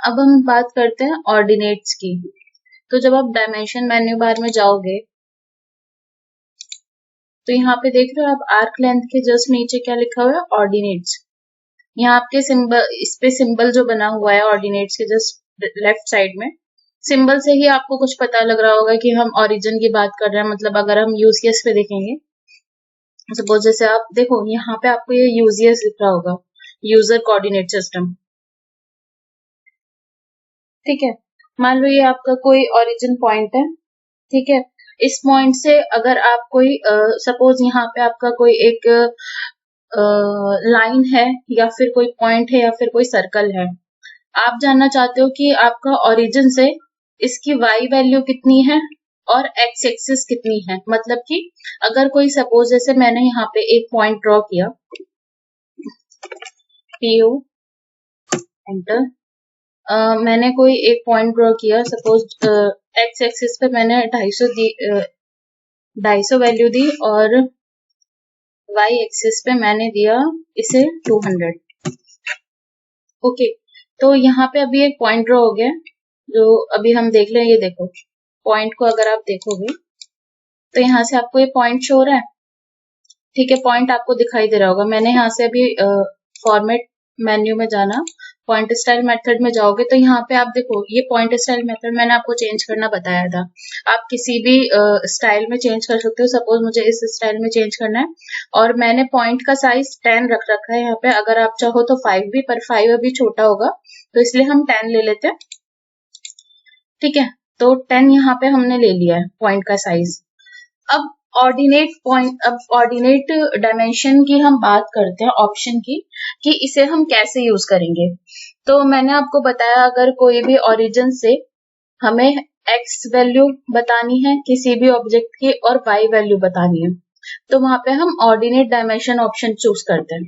अब हम बात करते हैं ऑर्डिनेट्स की। तो जब आप डायमेंशन मेन्यू बार में जाओगे तो यहाँ पे देख रहे हो आप आर्क लेंथ के जस्ट नीचे क्या लिखा हुआ है, ऑर्डिनेट्स। यहाँ आपके सिंबल, इस पे सिंबल जो बना हुआ है ऑर्डिनेट्स के जस्ट लेफ्ट साइड में, सिंबल से ही आपको कुछ पता लग रहा होगा कि हम ओरिजिन की बात कर रहे हैं। मतलब अगर हम यूसीएस पे देखेंगे, सपोज जैसे आप देखो यहाँ पे आपको ये यूजीएस दिख रहा होगा, यूजर कोऑर्डिनेट सिस्टम, ठीक है। मान लो ये आपका कोई ओरिजिन पॉइंट है, ठीक है। इस पॉइंट से अगर आप कोई सपोज यहाँ पे आपका कोई एक लाइन है या फिर कोई पॉइंट है या फिर कोई सर्कल है, आप जानना चाहते हो कि आपका ओरिजिन से इसकी y वैल्यू कितनी है और x एक्सिस कितनी है। मतलब कि अगर कोई सपोज जैसे मैंने यहाँ पे एक पॉइंट ड्रॉ किया, PO एंटर, मैंने कोई एक पॉइंट ड्रॉ किया, सपोज x एक्सिस पे मैंने 250 वैल्यू दी और y एक्सिस पे मैंने दिया इसे 200। ओके, तो यहाँ पे अभी एक पॉइंट ड्रॉ हो गया, जो अभी हम देख लें। ये देखो पॉइंट को अगर आप देखोगे तो यहाँ से आपको ये पॉइंट शो हो रहा है, ठीक है। पॉइंट आपको दिखाई दे रहा होगा। मैंने यहाँ से अभी फॉर्मेट मेन्यू में जाना, पॉइंट स्टाइल मेथड में जाओगे तो यहाँ पे आप देखो ये पॉइंट स्टाइल मेथड मैंने आपको चेंज करना बताया था। आप किसी भी स्टाइल में चेंज कर सकते हो। सपोज मुझे इस स्टाइल में चेंज करना है और मैंने पॉइंट का साइज 10 रख रखा है यहाँ पे। अगर आप चाहो तो 5 भी, पर 5 अभी छोटा होगा तो इसलिए हम 10 ले लेते हैं, ठीक है। तो 10 यहाँ पे हमने ले लिया है पॉइंट का साइज। अब ऑर्डिनेट पॉइंट, अब ऑर्डिनेट डायमेंशन की हम बात करते हैं ऑप्शन की, कि इसे हम कैसे यूज करेंगे। तो मैंने आपको बताया अगर कोई भी ओरिजिन से हमें एक्स वैल्यू बतानी है किसी भी ऑब्जेक्ट की और वाई वैल्यू बतानी है, तो वहां पे हम ऑर्डिनेट डायमेंशन ऑप्शन चूज करते हैं।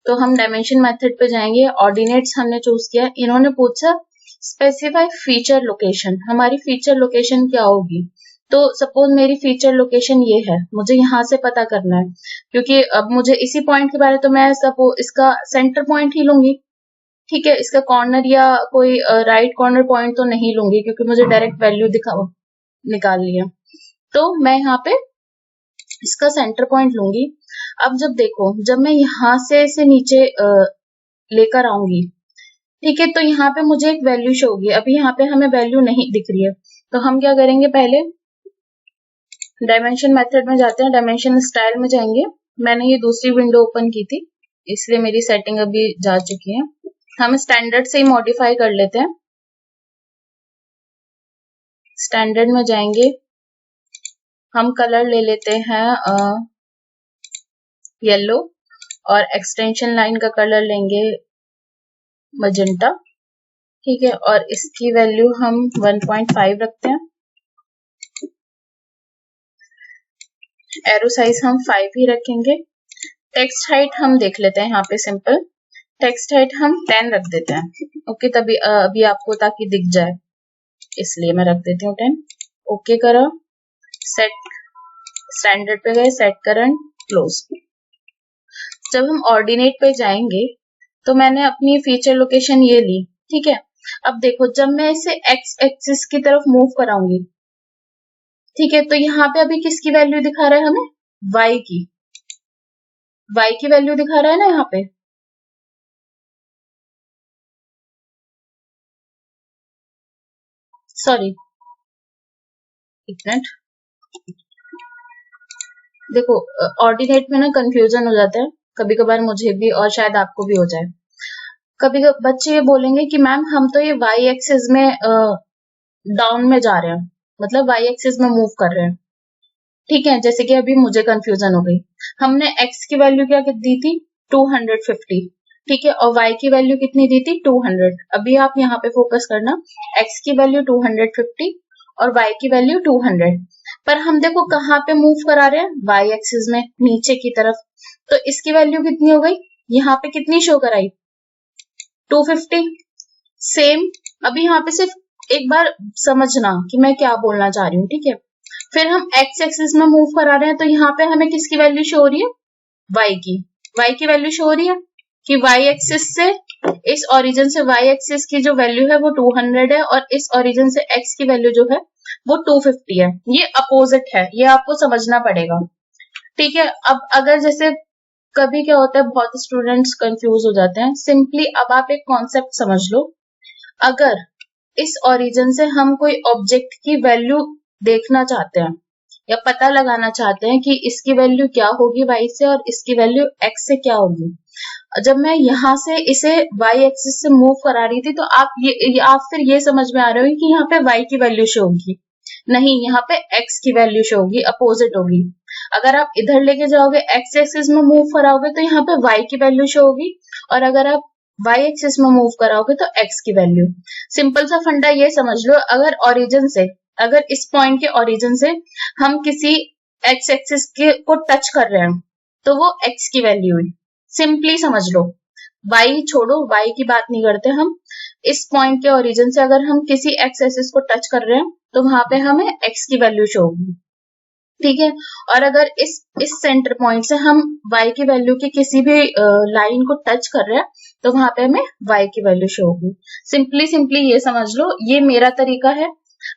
तो हम डायमेंशन मेथड पे जाएंगे, ऑर्डिनेट्स हमने चूज किया। इन्होंने पूछा स्पेसिफाई फीचर लोकेशन, हमारी फीचर लोकेशन क्या होगी। तो सपोज मेरी फीचर लोकेशन ये है, मुझे यहाँ से पता करना है, क्योंकि अब मुझे इसी पॉइंट के बारे, तो मैं सपोज इसका सेंटर पॉइंट ही लूंगी, ठीक है। इसका कॉर्नर या कोई राइट कॉर्नर पॉइंट तो नहीं लूंगी, क्योंकि मुझे डायरेक्ट वैल्यू निकालनी है। तो मैं यहाँ पे इसका सेंटर पॉइंट लूंगी। अब जब देखो, जब मैं यहाँ से इसे नीचे लेकर आऊंगी, ठीक है, तो यहाँ पे मुझे एक वैल्यू शो होगी। अभी यहाँ पे हमें वैल्यू नहीं दिख रही है, तो हम क्या करेंगे, पहले डायमेंशन मेथड में जाते हैं, डायमेंशन स्टाइल में जाएंगे। मैंने ये दूसरी विंडो ओपन की थी इसलिए मेरी सेटिंग अभी जा चुकी है। हम स्टैंडर्ड से ही मॉडिफाई कर लेते हैं। स्टैंडर्ड में जाएंगे, हम कलर ले लेते हैं येलो और एक्सटेंशन लाइन का कलर लेंगे मजेंटा, ठीक है। और इसकी वैल्यू हम 1.5 रखते हैं। एरो साइज हम 5 ही रखेंगे। टेक्स्ट हाइट हम देख लेते हैं, यहाँ पे सिंपल टेक्स्ट हाइट हम 10 रख देते हैं। ओके, तभी अभी आपको ताकि दिख जाए इसलिए मैं रख देती हूँ 10। ओके करो, सेट, स्टैंडर्ड पे गए, सेट करंट, क्लोज। जब हम ऑर्डिनेट पे जाएंगे तो मैंने अपनी फीचर लोकेशन ये ली, ठीक है। अब देखो जब मैं इसे एक्स एक्सिस की तरफ मूव कराऊंगी, ठीक है, तो यहाँ पे अभी किसकी वैल्यू दिखा रहा है हमें, y की वैल्यू दिखा रहा है ना यहाँ पे। सॉरी, एक मिनट, देखो ऑर्डिनेट में ना कंफ्यूजन हो जाता है कभी कभार, मुझे भी और शायद आपको भी हो जाए। कभी बच्चे ये बोलेंगे कि मैम हम तो ये y एक्सिस में डाउन में जा रहे हैं, मतलब y एक्सिस में मूव कर रहे हैं, ठीक है। जैसे कि अभी मुझे कंफ्यूजन हो गई, हमने x की वैल्यू क्या दी थी 250, ठीक है, और y की वैल्यू कितनी दी थी 200। अभी आप यहाँ पे फोकस करना, x की वैल्यू 250 और y की वैल्यू 200, पर हम देखो कहाँ पे मूव करा रहे हैं, y एक्सिस में नीचे की तरफ। तो इसकी वैल्यू कितनी हो गई, यहाँ पे कितनी शो कराई 250। सेम, अभी यहाँ पे सिर्फ एक बार समझना कि मैं क्या बोलना चाह रही हूँ, ठीक है। फिर हम x एक्सिस में मूव करा रहे हैं, तो यहाँ पे हमें किसकी वैल्यू शो हो रही है, y की वैल्यू शो हो रही है कि y एक्सिस से इस ओरिजिन से y एक्सिस की जो वैल्यू है वो 200 है और इस ओरिजिन से x की वैल्यू जो है वो 250 है। ये अपोजिट है, ये आपको समझना पड़ेगा। ठीक है, अब अगर जैसे कभी क्या होता है, बहुत स्टूडेंट्स कंफ्यूज हो जाते हैं। सिंपली अब आप एक कॉन्सेप्ट समझ लो, अगर इस ओरिजिन से हम कोई ऑब्जेक्ट की वैल्यू देखना चाहते हैं या पता लगाना चाहते हैं कि इसकी वैल्यू क्या होगी y से और इसकी वैल्यू x से क्या होगी। जब मैं यहाँ से इसे y एक्सिस से मूव करा रही थी तो आप फिर ये समझ में आ रहे हो कि यहाँ पे y की वैल्यू शो होगी, नहीं, यहाँ पे x की वैल्यू शो होगी, अपोजिट होगी। अगर आप इधर लेके जाओगे x एक्सिस में मूव कराओगे तो यहाँ पे y की वैल्यू शो होगी और अगर आप y एक्सिस में मूव कराओगे तो x की वैल्यू। सिंपल सा फंडा ये समझ लो, अगर इस पॉइंट के ओरिजिन से हम किसी x एक्सिस के को टच कर रहे हैं तो वो x की वैल्यू हुई। सिंपली समझ लो, y छोड़ो, y की बात नहीं करते हम। इस पॉइंट के ओरिजिन से अगर हम किसी x एक्सिस को टच कर रहे हैं तो वहां पे हमें x की वैल्यू शो होगी। ठीक है, और अगर इस सेंटर पॉइंट से हम y की वैल्यू की किसी भी लाइन को टच कर रहे हैं तो वहां पे हमें y की वैल्यू शो होगी। सिंपली ये समझ लो, ये मेरा तरीका है।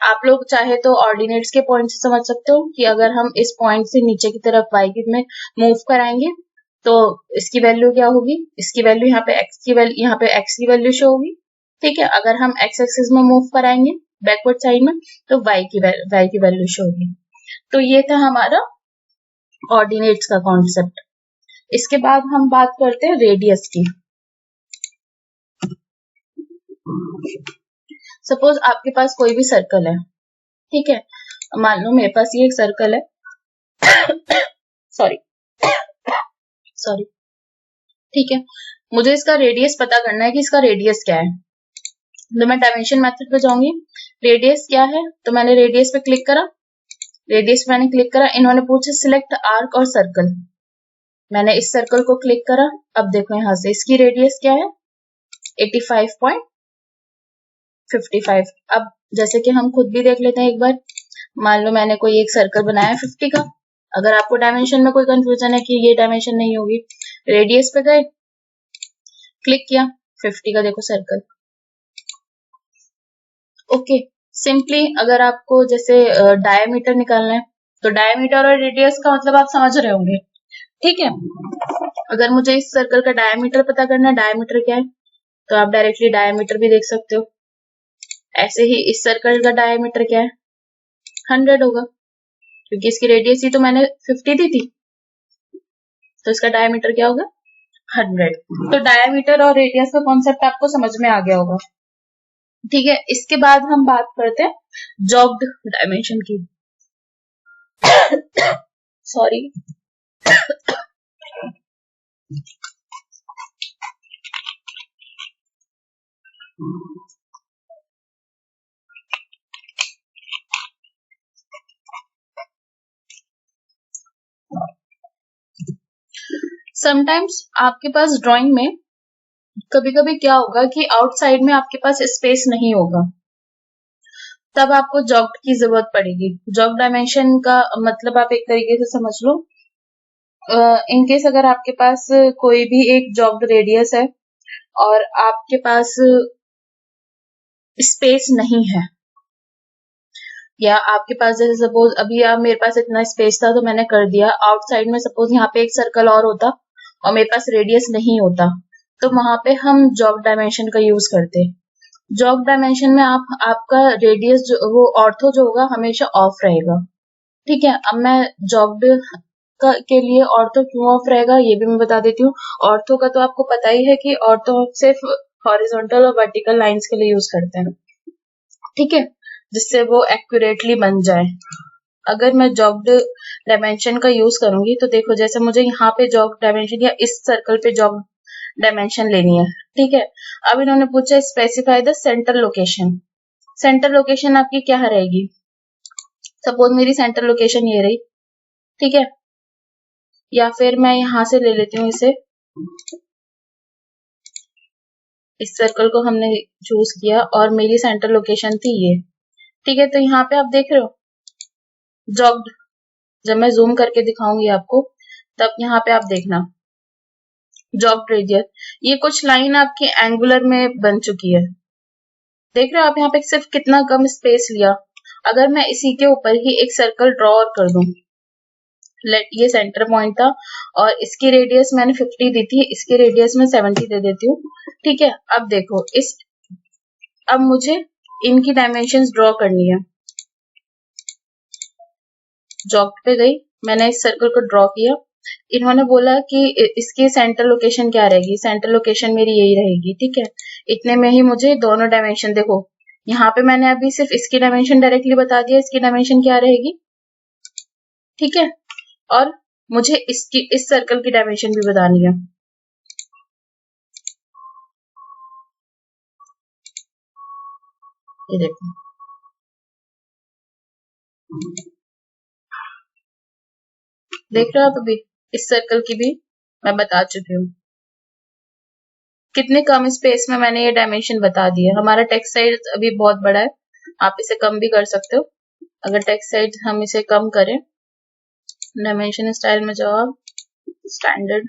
आप लोग चाहे तो ऑर्डिनेट्स के पॉइंट से समझ सकते हो कि अगर हम इस पॉइंट से नीचे की तरफ y में मूव कराएंगे तो इसकी वैल्यू क्या होगी, इसकी वैल्यू यहाँ पे x की वैल्यू शो होगी। ठीक है, अगर हम x एक्सिस में मूव कराएंगे बैकवर्ड साइड में तो y की वैल्यू शो होगी। तो ये था हमारा ऑर्डिनेट्स का कॉन्सेप्ट। इसके बाद हम बात करते हैं रेडियस की। सपोज आपके पास कोई भी सर्कल है, ठीक है, मान लो मेरे पास ये एक सर्कल है सॉरी ठीक है, मुझे इसका रेडियस पता करना है कि इसका रेडियस क्या है। तो मैं डायमेंशन मेथड पे जाऊंगी, रेडियस क्या है, तो मैंने रेडियस पे क्लिक करा, इन्होंने पूछा सिलेक्ट आर्क और सर्कल, मैंने इस सर्कल को क्लिक करा। अब देखो यहाँ से इसकी रेडियस क्या है, 85.55। अब जैसे कि हम खुद भी देख लेते हैं एक बार, मान लो मैंने कोई एक सर्कल बनाया 50 का। अगर आपको डायमेंशन में कोई कंफ्यूजन है कि ये डायमेंशन नहीं होगी, रेडियस पे गए, क्लिक किया, 50 का देखो सर्कल। ओके, सिंपली अगर आपको जैसे डायमीटर निकालना है तो डायमीटर और रेडियस का मतलब आप समझ रहे होंगे। ठीक है, अगर मुझे इस सर्कल का डायमीटर पता करना है, डायमीटर क्या है, तो आप डायरेक्टली डायमीटर भी देख सकते हो। ऐसे ही इस सर्कल का डायमीटर क्या है, 100 होगा, क्योंकि इसकी रेडियस ही तो मैंने 50 दी थी, तो इसका डायमीटर क्या होगा, 100। तो डायमीटर और रेडियस का कॉन्सेप्ट आपको समझ में आ गया होगा। ठीक है, इसके बाद हम बात करते हैं जॉग्ड डायमेंशन की। सॉरी समटाइम्स आपके पास ड्राइंग में कभी कभी क्या होगा कि आउटसाइड में आपके पास स्पेस नहीं होगा, तब आपको जॉग्ड की जरूरत पड़ेगी। जॉग्ड डायमेंशन का मतलब आप एक तरीके से समझ लो, इनकेस अगर आपके पास कोई भी एक जॉग्ड रेडियस है और आपके पास स्पेस नहीं है, या आपके पास जैसे सपोज अभी आप मेरे पास इतना स्पेस था तो मैंने कर दिया, आउटसाइड में सपोज यहाँ पे एक सर्कल और होता और मेरे पास रेडियस नहीं होता, तो वहां पे हम जॉग्ड डायमेंशन का यूज करते। जॉग्ड डायमेंशन में आपका रेडियस वो ऑर्थो जो होगा हमेशा ऑफ रहेगा। ठीक है, अब मैं जॉग्ड के लिए ऑर्थो क्यों ऑफ रहेगा ये भी मैं बता देती हूँ। ऑर्थो का तो आपको पता ही है कि ऑर्थो सिर्फ हॉरिजॉन्टल और वर्टिकल लाइंस के लिए यूज करते हैं। ठीक है, जिससे वो एक्यूरेटली बन जाए। अगर मैं जॉग्ड डायमेंशन का यूज करूंगी तो देखो, जैसे मुझे यहाँ पे जॉग्ड डायमेंशन या इस सर्कल पे जॉग्ड डायमेंशन लेनी है। ठीक है, अब इन्होंने पूछा specify the centre location. Centre location आपकी क्या रहेगी, सपोज मेरी सेंटर लोकेशन ये रही, ठीक है, या फिर मैं यहां से ले लेती हूँ इसे, इस सर्कल को हमने चूज किया और मेरी सेंटर लोकेशन थी ये। ठीक है, तो यहाँ पे आप देख रहे हो जॉग्ड, जब मैं जूम करके दिखाऊंगी आपको तब यहाँ पे आप देखना जॉब रेडियस, ये कुछ लाइन आपकी एंगुलर में बन चुकी है। देख रहे हो आप यहाँ पे सिर्फ कितना कम स्पेस लिया। अगर मैं इसी के ऊपर ही एक सर्कल ड्रॉ कर दूं, लेट ये सेंटर पॉइंट था और इसकी रेडियस मैंने 50 दी थी, इसकी रेडियस में 70 दे देती हूँ। ठीक है, अब देखो अब मुझे इनकी डायमेंशंस ड्रॉ करनी है। जॉब पे गई, मैंने इस सर्कल को ड्रॉ किया। इन्होंने बोला कि इसकी सेंटर लोकेशन क्या रहेगी, सेंटर लोकेशन मेरी यही रहेगी। ठीक है, इतने में ही मुझे दोनों डायमेंशन, देखो यहाँ पे मैंने अभी सिर्फ इसकी डायमेंशन डायरेक्टली बता दिया, इसकी डायमेंशन क्या रहेगी। ठीक है, और मुझे इस सर्कल की डायमेंशन भी बतानी है। ये देखो, देख रहे हो आप, अभी इस सर्कल की भी मैं बता चुकी हूँ। कितने कम स्पेस में मैंने ये डायमेंशन बता दिया। हमारा टेक्स्ट साइज अभी बहुत बड़ा है, आप इसे कम भी कर सकते हो। अगर टेक्स्ट साइज हम इसे कम करें, डायमेंशन स्टाइल में जाओ आप, स्टैंडर्ड,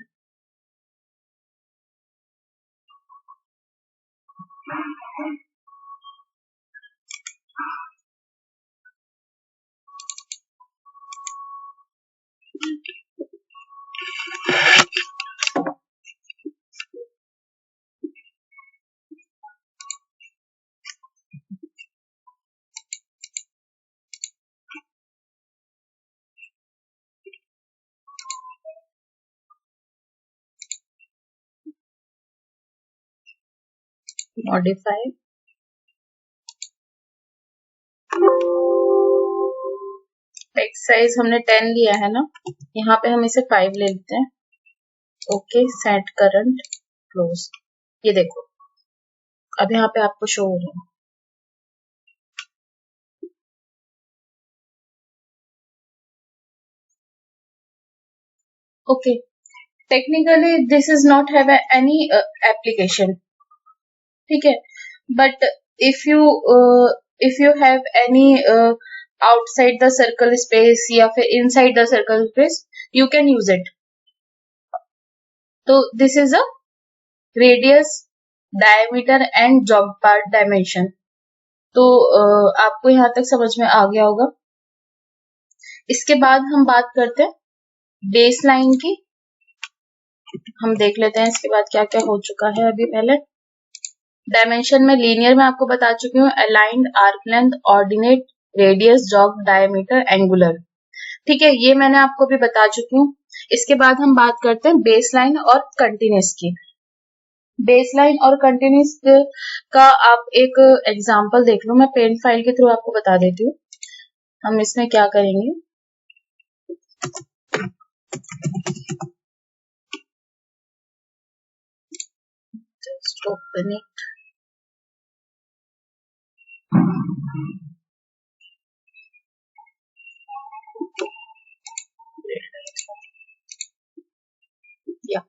मॉडिफाई, टेक्स्ट साइज हमने 10 लिया है ना, यहाँ पे हम इसे 5 ले लेते हैं। Okay, set current, close. ये देखो, अब यहाँ पे आपको शो हो रहा है। Okay, technically this is not have any application. ठीक है, but if you have any outside the circle space या फिर inside the circle space, you can use it. तो this is a radius, diameter and job part dimension. तो आपको यहाँ तक समझ में आ गया होगा। इसके बाद हम बात करते हैं बेस लाइन की। हम देख लेते हैं इसके बाद क्या क्या हो चुका है। अभी पहले डायमेंशन में लीनियर में आपको बता चुकी हूँ, aligned, arc length, ordinate, radius, job, diameter, angular. ठीक है, ये मैंने आपको भी बता चुकी हूँ। इसके बाद हम बात करते हैं बेस लाइन और कंटिन्यूस की। बेस लाइन और कंटिन्यूस का आप एक एग्जांपल देख लो, मैं पेंट फाइल के थ्रू आपको बता देती हूँ। हम इसमें क्या करेंगे, जस्ट ओपन इट। या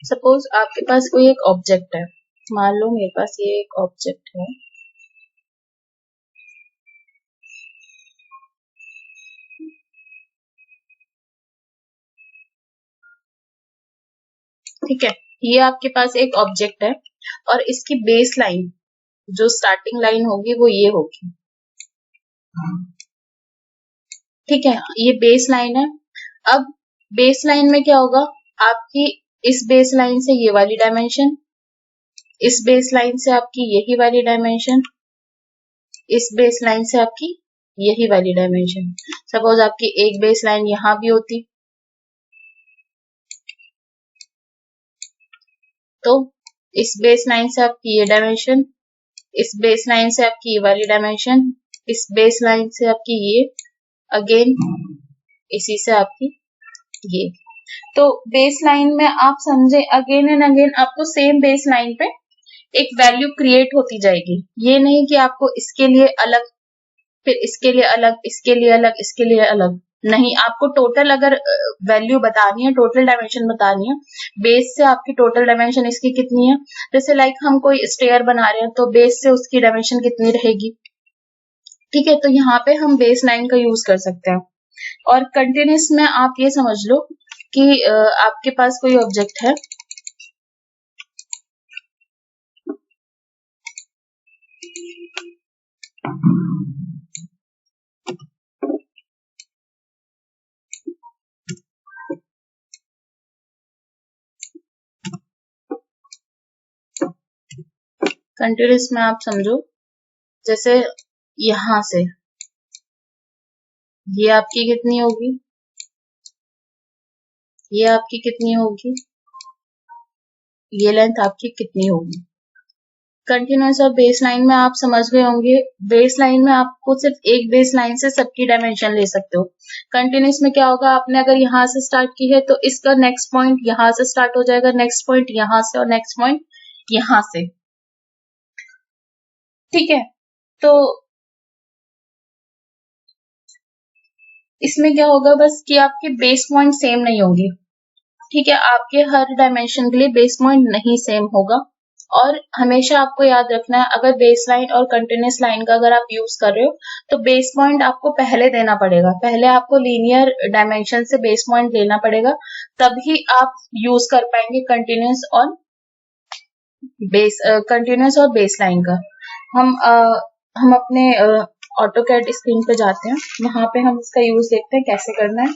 सपोज आपके पास कोई एक ऑब्जेक्ट है, मान लो मेरे पास ये एक ऑब्जेक्ट है। ठीक है, ये आपके पास एक ऑब्जेक्ट है और इसकी बेस लाइन, जो स्टार्टिंग लाइन होगी वो ये होगी। ठीक है, ये बेस लाइन है। अब बेस लाइन में क्या होगा, आपकी इस बेस लाइन से ये वाली डायमेंशन, इस बेस लाइन से आपकी यही वाली डायमेंशन, इस बेस लाइन से आपकी यही वाली डायमेंशन। सपोज आपकी एक बेस लाइन यहां भी होती तो इस बेस लाइन से आपकी ये डायमेंशन, इस बेस लाइन से आपकी ये वाली डायमेंशन, इस बेस लाइन से आपकी ये, अगेन इसी से आपकी ये। तो बेस लाइन में आप समझे, अगेन एंड अगेन आपको सेम बेस लाइन पे एक वैल्यू क्रिएट होती जाएगी। ये नहीं कि आपको इसके लिए अलग, फिर इसके लिए अलग, इसके लिए अलग, इसके लिए अलग, नहीं, आपको टोटल अगर वैल्यू बतानी है, टोटल डायमेंशन बतानी है, बेस से आपकी टोटल डायमेंशन इसकी कितनी है। जैसे लाइक हम कोई स्टेयर बना रहे हैं तो बेस से उसकी डायमेंशन कितनी रहेगी। ठीक है, तो यहाँ पे हम बेस लाइन का यूज कर सकते हैं। और कंटिन्यूस में आप ये समझ लो कि आपके पास कोई ऑब्जेक्ट है, कंटिन्यूस में आप समझो, जैसे यहां से ये आपकी कितनी होगी, ये आपकी कितनी होगी, ये लेंथ आपकी कितनी होगी। कंटिन्यूस और बेस लाइन में आप समझ गए होंगे, बेस लाइन में आपको सिर्फ एक बेस लाइन से सबकी डायमेंशन ले सकते हो। कंटिन्यूस में क्या होगा, आपने अगर यहाँ से स्टार्ट की है तो इसका नेक्स्ट पॉइंट यहाँ से स्टार्ट हो जाएगा, नेक्स्ट पॉइंट यहाँ से और नेक्स्ट पॉइंट यहाँ से। ठीक है, तो इसमें क्या होगा बस कि आपके बेस पॉइंट सेम नहीं होंगे। ठीक है, आपके हर डायमेंशन के लिए बेस पॉइंट नहीं सेम होगा। और हमेशा आपको याद रखना है, अगर बेस लाइन और कंटिन्यूस लाइन का अगर आप यूज कर रहे हो तो बेस पॉइंट आपको पहले देना पड़ेगा। पहले आपको लीनियर डायमेंशन से बेस पॉइंट लेना पड़ेगा, तभी आप यूज कर पाएंगे कंटिन्यूस और बेस लाइन का। हम अपने ऑटोकैड स्क्रीन पे जाते हैं, वहां पे हम इसका यूज देखते हैं कैसे करना है।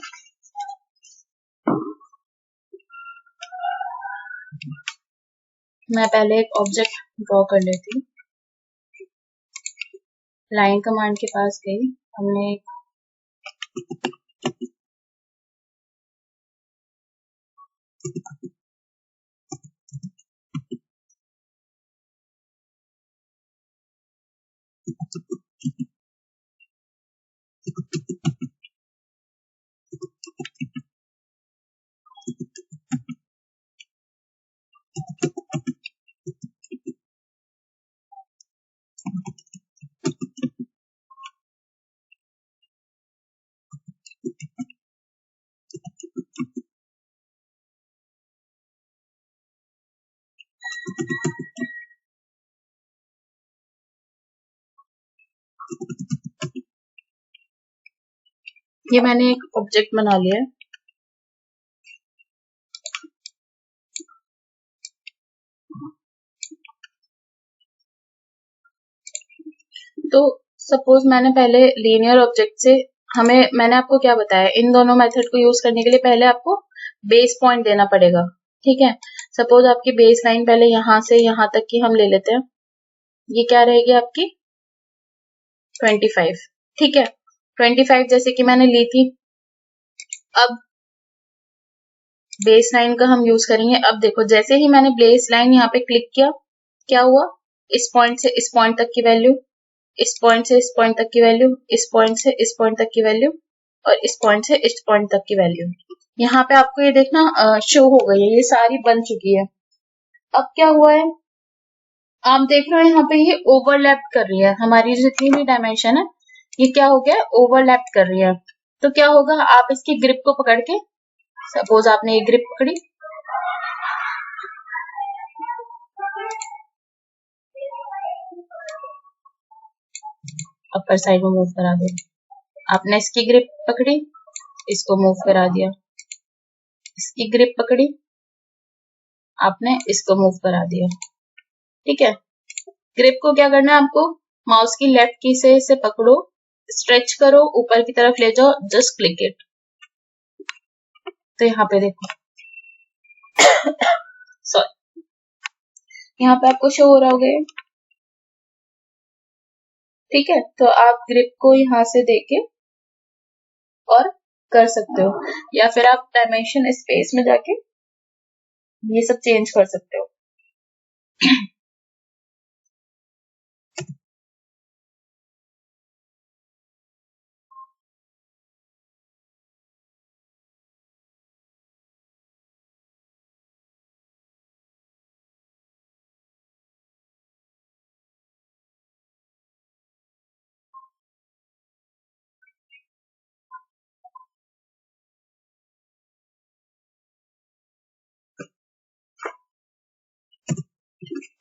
मैं पहले एक ऑब्जेक्ट ड्रॉ कर लेती हूँ। लाइन कमांड के पास गई, हमने ये मैंने एक ऑब्जेक्ट बना लिया है। तो सपोज मैंने पहले लीनियर ऑब्जेक्ट से मैंने आपको क्या बताया, इन दोनों मेथड को यूज करने के लिए पहले आपको बेस पॉइंट देना पड़ेगा। ठीक है, सपोज आपकी बेस लाइन पहले यहां से यहां तक की हम ले लेते हैं, ये क्या रहेगी आपकी 25। ठीक है, 25 जैसे कि मैंने ली थी। अब बेस लाइन का हम यूज करेंगे। अब देखो, जैसे ही मैंने बेस लाइन यहाँ पे क्लिक किया, क्या हुआ, इस पॉइंट से इस पॉइंट तक की वैल्यू, इस पॉइंट से इस पॉइंट तक की वैल्यू, इस पॉइंट से इस पॉइंट तक की वैल्यू और इस पॉइंट से इस पॉइंट तक की वैल्यू। यहाँ पे आपको ये देखना शो हो गई है, ये सारी बन चुकी है। अब क्या हुआ है, आप देख रहे हो यहाँ पे ये ओवरलैप कर रही है, हमारी जितनी भी डायमेंशन है ये क्या हो गया, ओवरलैप कर रही है। तो क्या होगा, आप इसकी ग्रिप को पकड़ के, सपोज आपने ये ग्रिप पकड़ी, अपर साइड में मूव करा दिया। आपने इसकी ग्रिप पकड़ी, इसको मूव करा दिया, इसकी ग्रिप पकड़ी, आपने इसको मूव करा दिया। ठीक है, ग्रिप को क्या करना है, आपको माउस की लेफ्ट की से इसे पकड़ो, स्ट्रेच करो, ऊपर की तरफ ले जाओ, जस्ट क्लिक इट। तो यहाँ पे देखो सॉरी, यहाँ पे आपको शो हो रहा होगा। ठीक है, तो आप ग्रिप को यहाँ से देके और कर सकते हो, या फिर आप डायमेंशन स्पेस में जाके ये सब चेंज कर सकते हो।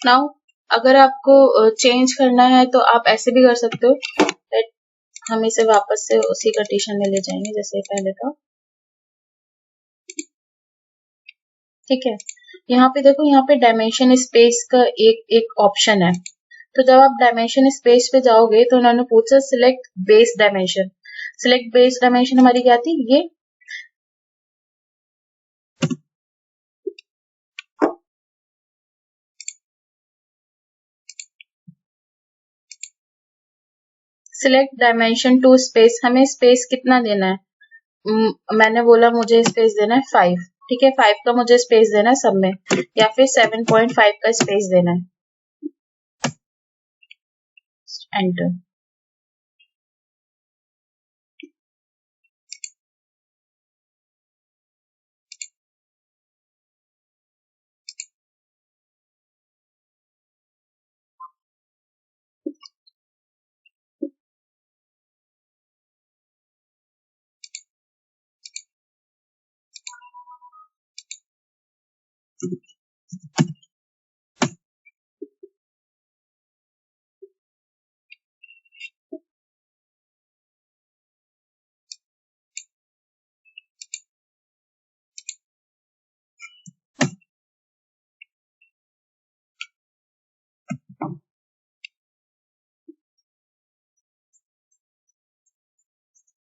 नाउ अगर आपको चेंज करना है तो आप ऐसे भी कर सकते हो, हम इसे वापस से उसी कंडीशन में ले जाएंगे जैसे पहले था। ठीक है। यहाँ पे देखो, यहाँ पे डायमेंशन स्पेस का एक ऑप्शन है। तो जब आप डायमेंशन स्पेस पे जाओगे तो उन्होंने पूछा select base dimension. Select base dimension हमारी क्या थी, ये सिलेक्ट डायमेंशन टू स्पेस। हमें स्पेस कितना देना है, मैंने बोला मुझे स्पेस देना है 5, ठीक है। 5 का मुझे स्पेस देना है सब में, या फिर 7.5 का स्पेस देना है। एंटर।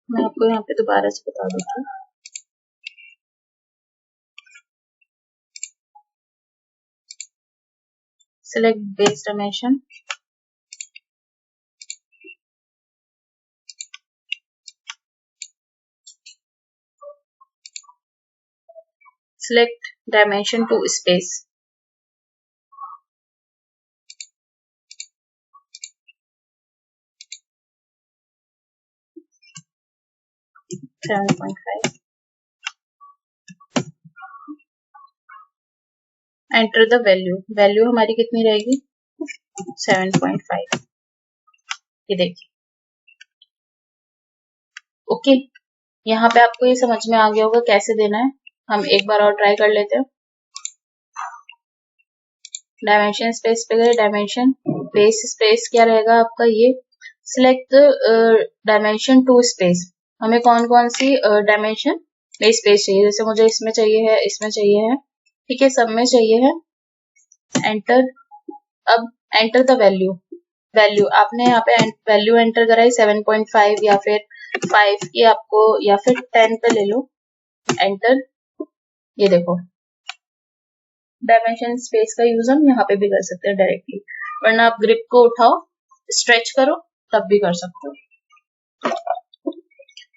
मैं आपको यहाँ पे दोबारा से बता देती हूँ। Select base dimension, select dimension to space, enter the value. Value हमारी कितनी रहेगी, 7.5। ये देखिए, ओके। यहाँ पे आपको ये समझ में आ गया होगा कैसे देना है। हम एक बार और ट्राई कर लेते हैं। डायमेंशन स्पेस पे गए, डायमेंशन बेस स्पेस क्या रहेगा आपका, ये सिलेक्ट डायमेंशन टू स्पेस। हमें कौन कौन सी डायमेंशन बेस स्पेस चाहिए, जैसे मुझे इसमें चाहिए है, इसमें चाहिए है, ठीक है, सब में चाहिए है। एंटर। अब एंटर द वैल्यू। वैल्यू आपने यहाँ पे वैल्यू एंटर कराई 7.5 या फिर 5 की आपको, या फिर 10 पे ले लो। एंटर। ये देखो, डायमेंशन स्पेस का यूज हम यहाँ पे भी कर सकते हैं डायरेक्टली, वरना आप ग्रिप को उठाओ, स्ट्रेच करो, तब भी कर सकते हो।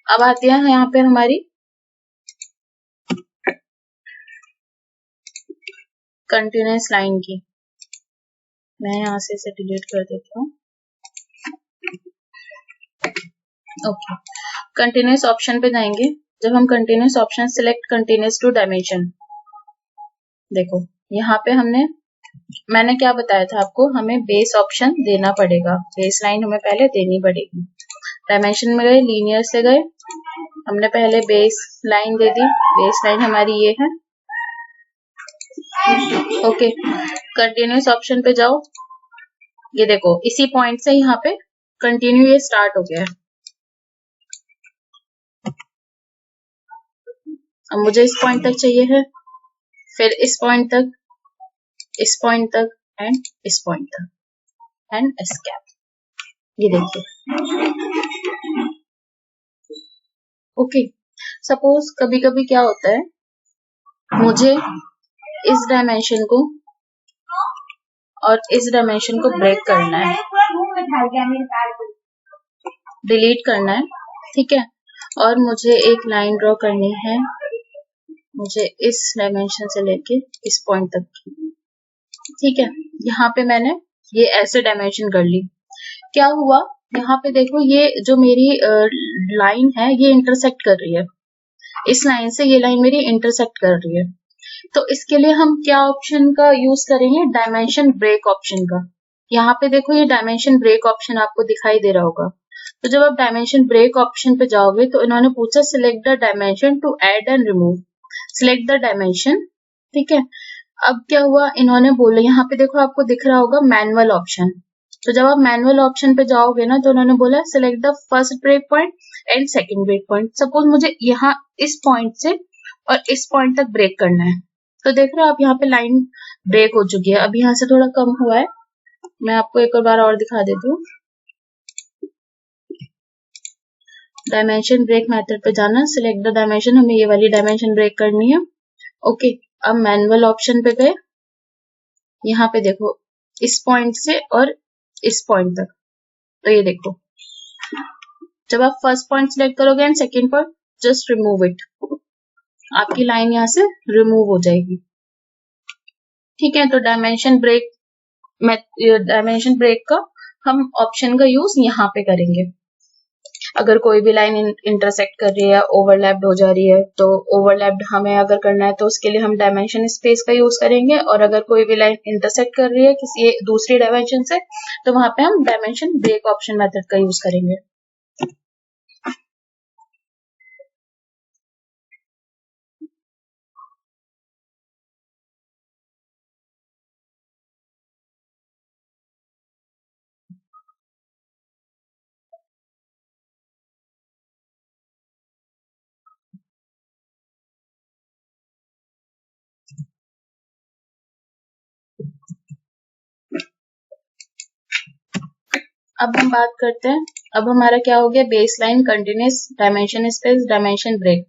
अब आती है यहाँ पे हमारी कंटिन्यूअस लाइन की। मैं यहाँ से इसे डिलीट कर देती हूँ। ओके, कंटिन्यूअस ऑप्शन पे जाएंगे। जब हम continuous option select continuous to dimension, देखो यहाँ पे मैंने क्या बताया था आपको, हमें बेस ऑप्शन देना पड़ेगा, बेस लाइन हमें पहले देनी पड़ेगी। डायमेंशन में गए, लीनियर से गए, हमने पहले बेस लाइन दे दी। बेस लाइन हमारी ये है, ओके। कंटिन्यूअस ऑप्शन पे जाओ, ये देखो इसी पॉइंट से यहाँ पे कंटिन्यू ये स्टार्ट हो गया है। अब मुझे इस पॉइंट तक चाहिए है, फिर इस पॉइंट तक, इस पॉइंट तक, एंड इस पॉइंट तक, एंड एस्केप। ये देखिए, ओके। सपोज कभी कभी क्या होता है, मुझे इस डायमेंशन को और इस डायमेंशन को ब्रेक करना है, डिलीट करना है, ठीक है। और मुझे एक लाइन ड्रॉ करनी है, मुझे इस डायमेंशन से लेके इस पॉइंट तक की, ठीक है। यहाँ पे मैंने ये ऐसे डायमेंशन कर ली। क्या हुआ, यहाँ पे देखो ये जो मेरी लाइन है ये इंटरसेक्ट कर रही है, इस लाइन से ये लाइन मेरी इंटरसेक्ट कर रही है। तो इसके लिए हम क्या ऑप्शन का यूज करेंगे, डायमेंशन ब्रेक ऑप्शन का। यहाँ पे देखो ये डायमेंशन ब्रेक ऑप्शन आपको दिखाई दे रहा होगा। तो जब आप डायमेंशन ब्रेक ऑप्शन पे जाओगे तो इन्होंने पूछा select the dimension to add and remove. Select the dimension, ठीक है। अब क्या हुआ, इन्होंने बोला, यहाँ पे देखो आपको दिख रहा होगा मैनुअल ऑप्शन। तो जब आप मैनुअल ऑप्शन पे जाओगे ना तो उन्होंने बोला select the first break point and second break point. Suppose मुझे यहाँ इस पॉइंट से और इस पॉइंट तक ब्रेक करना है, तो देख रहे हो आप यहाँ पे लाइन ब्रेक हो चुकी है। अब यहाँ से थोड़ा कम हुआ है, मैं आपको एक बार और दिखा देती हूँ। डायमेंशन ब्रेक मेथड पे जाना, सिलेक्ट द डायमेंशन, हमें ये वाली डायमेंशन ब्रेक करनी है। ओके, अब मैनुअल ऑप्शन पे गए, यहाँ पे देखो इस पॉइंट से और इस पॉइंट तक, तो ये देखो जब आप फर्स्ट पॉइंट सिलेक्ट करोगे and second point, just remove it, आपकी लाइन यहाँ से रिमूव हो जाएगी। ठीक है, तो डायमेंशन ब्रेक का हम ऑप्शन का यूज यहाँ पे करेंगे। अगर कोई भी लाइन इंटरसेक्ट कर रही है, ओवरलैप्ड हो जा रही है, तो ओवरलैप्ड हमें अगर करना है तो उसके लिए हम डायमेंशन स्पेस का यूज करेंगे, और अगर कोई भी लाइन इंटरसेक्ट कर रही है किसी दूसरी डायमेंशन से, तो वहां पे हम डायमेंशन ब्रेक ऑप्शन मेथड का यूज करेंगे। अब हम बात करते हैं, अब हमारा क्या हो गया, baseline, continuous, dimension space, dimension break.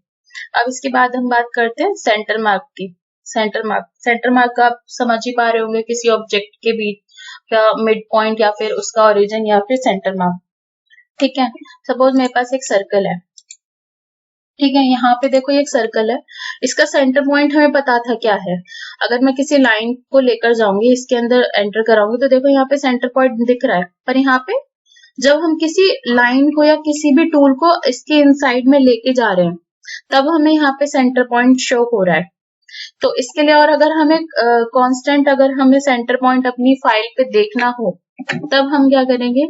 अब इसके बाद हम बात करते हैं सेंटर मार्क की। सेंटर मार्क का आप समझ ही पा रहे होंगे, किसी ऑब्जेक्ट के बीच का मिड पॉइंट या फिर उसका ओरिजिन या फिर सेंटर मार्क। ठीक है, सपोज मेरे पास एक सर्कल है। ठीक है, यहाँ पे देखो ये एक सर्कल है, इसका सेंटर पॉइंट हमें पता था क्या है। अगर मैं किसी लाइन को लेकर जाऊंगी, इसके अंदर एंटर कराऊंगी, तो देखो यहाँ पे सेंटर पॉइंट दिख रहा है, पर यहाँ पे जब हम किसी लाइन को या किसी भी टूल को इसके इनसाइड में लेके जा रहे हैं, तब हमें यहाँ पे सेंटर पॉइंट शो हो रहा है। तो इसके लिए, और अगर हमें कांस्टेंट अगर हमें सेंटर पॉइंट अपनी फाइल पे देखना हो, तब हम क्या करेंगे,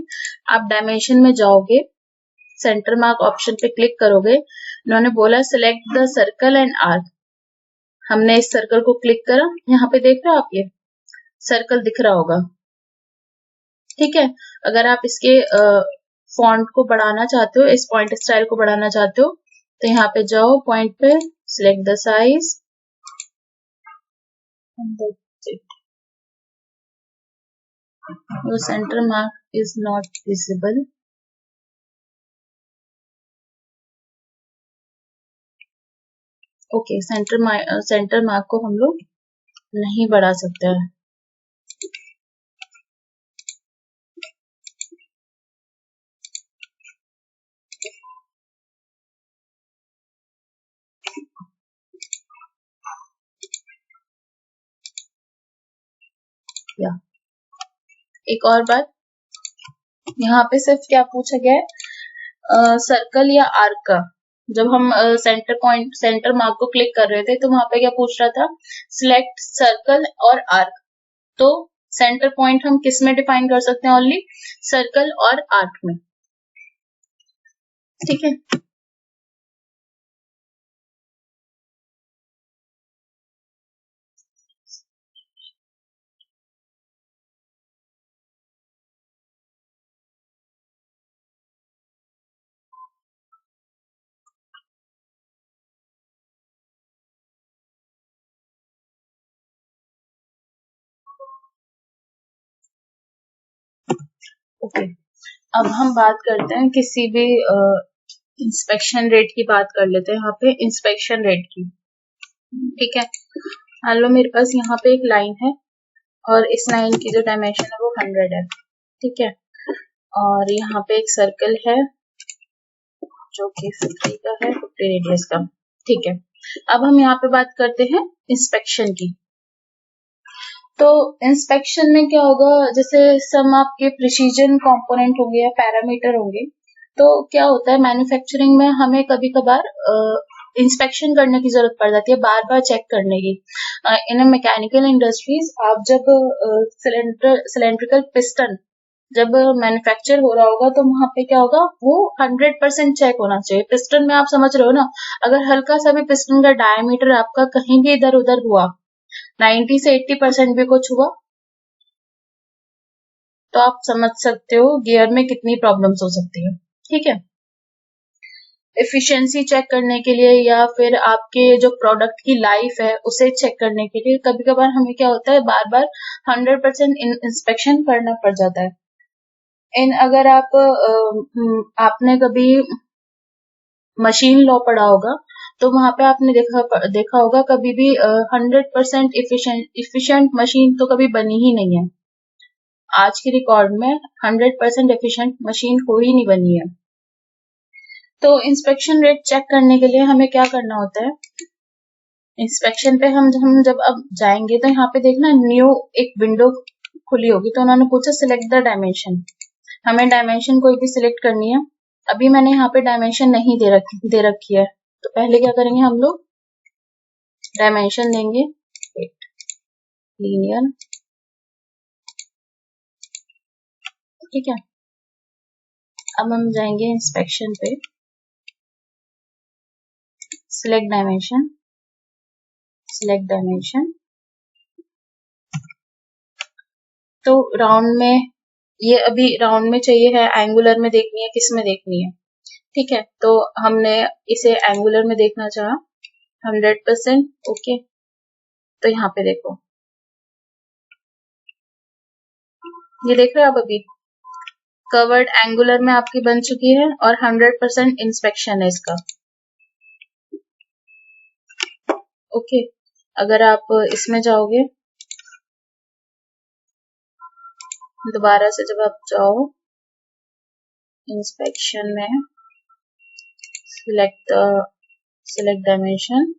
आप डायमेंशन में जाओगे, सेंटर मार्क ऑप्शन पे क्लिक करोगे, इन्होंने बोला select the circle and arc, हमने इस सर्कल को क्लिक करा, यहाँ पे देख रहे हो आप ये सर्कल दिख रहा होगा। ठीक है, अगर आप इसके फॉन्ट को बढ़ाना चाहते हो, इस पॉइंट स्टाइल को बढ़ाना चाहते हो, तो यहाँ पे जाओ पॉइंट पे, select the size, your center mark is not visible. Okay, centre mark को हम लोग नहीं बढ़ा सकते हैं। या एक और बात, यहाँ पे सिर्फ क्या पूछा गया है, सर्कल या आर्क का। जब हम सेंटर मार्क को क्लिक कर रहे थे, तो वहां पे क्या पूछ रहा था, सिलेक्ट सर्कल और आर्क। तो सेंटर पॉइंट हम किस में डिफाइन कर सकते हैं, ओनली सर्कल और आर्क में। ठीक है, ओके। अब हम बात करते हैं किसी भी इंस्पेक्शन रेट की बात कर लेते हैं, यहाँ पे इंस्पेक्शन रेट की। ठीक है, मान लो मेरे पास यहाँ पे एक लाइन है, और इस लाइन की जो डायमेंशन है वो 100 है। ठीक है, और यहाँ पे एक सर्कल है जो कि 50 का है, 50 रेडियस का। ठीक है, अब हम यहाँ पे बात करते हैं इंस्पेक्शन की। तो इंस्पेक्शन में क्या होगा, जैसे सम आपके प्रिसीजन कंपोनेंट होंगे या पैरामीटर होंगे, तो क्या होता है मैन्युफैक्चरिंग में हमें कभी कभार इंस्पेक्शन करने की जरूरत पड़ जाती है, बार बार चेक करने की। इन मैकेनिकल इंडस्ट्रीज, आप जब सिलेंड्रिकल पिस्टन जब मैन्युफैक्चर हो रहा होगा, तो वहां पे क्या होगा, वो 100% चेक होना चाहिए। पिस्टन में आप समझ रहे हो ना, अगर हल्का सा भी पिस्टन का डायमीटर आपका कहीं भी इधर उधर हुआ, 90 से 80% भी कुछ हुआ, तो आप समझ सकते हो गियर में कितनी प्रॉब्लम्स हो सकती है। ठीक है, एफिशिएंसी चेक करने के लिए या फिर आपके जो प्रोडक्ट की लाइफ है उसे चेक करने के लिए कभी कभार हमें क्या होता है बार बार 100% इंस्पेक्शन करना पड़ जाता है। अगर आपने कभी मशीन लॉ पढ़ा होगा तो वहां पे आपने देखा होगा कभी भी 100% इफिशिएंट मशीन तो कभी बनी ही नहीं है। आज के रिकॉर्ड में 100% एफिशिएंट मशीन कोई नहीं बनी है। तो इंस्पेक्शन रेट चेक करने के लिए हमें क्या करना होता है, इंस्पेक्शन पे हम जब अब जाएंगे तो यहाँ पे देखना न्यू एक विंडो खुली होगी तो उन्होंने पूछा सिलेक्ट द डायमेंशन। हमें डायमेंशन कोई भी सिलेक्ट करनी है। अभी मैंने यहाँ पे डायमेंशन नहीं दे रखी है तो पहले क्या करेंगे हम लोग डायमेंशन देंगे लीनियर, ठीक है। अब हम जाएंगे इंस्पेक्शन पे, सिलेक्ट डायमेंशन, सिलेक्ट डायमेंशन। तो राउंड में ये अभी राउंड में चाहिए है, एंगुलर में देखनी है, किस में देखनी है, ठीक है। तो हमने इसे एंगुलर में देखना चाहा 100%, ओके। तो यहाँ पे देखो ये देख रहे हो आप अभी कवर्ड एंगुलर में आपकी बन चुकी है और 100% इंस्पेक्शन है इसका, ओके। अगर आप इसमें जाओगे दोबारा से, जब आप जाओ इंस्पेक्शन में सिलेक्ट डायमेंशन,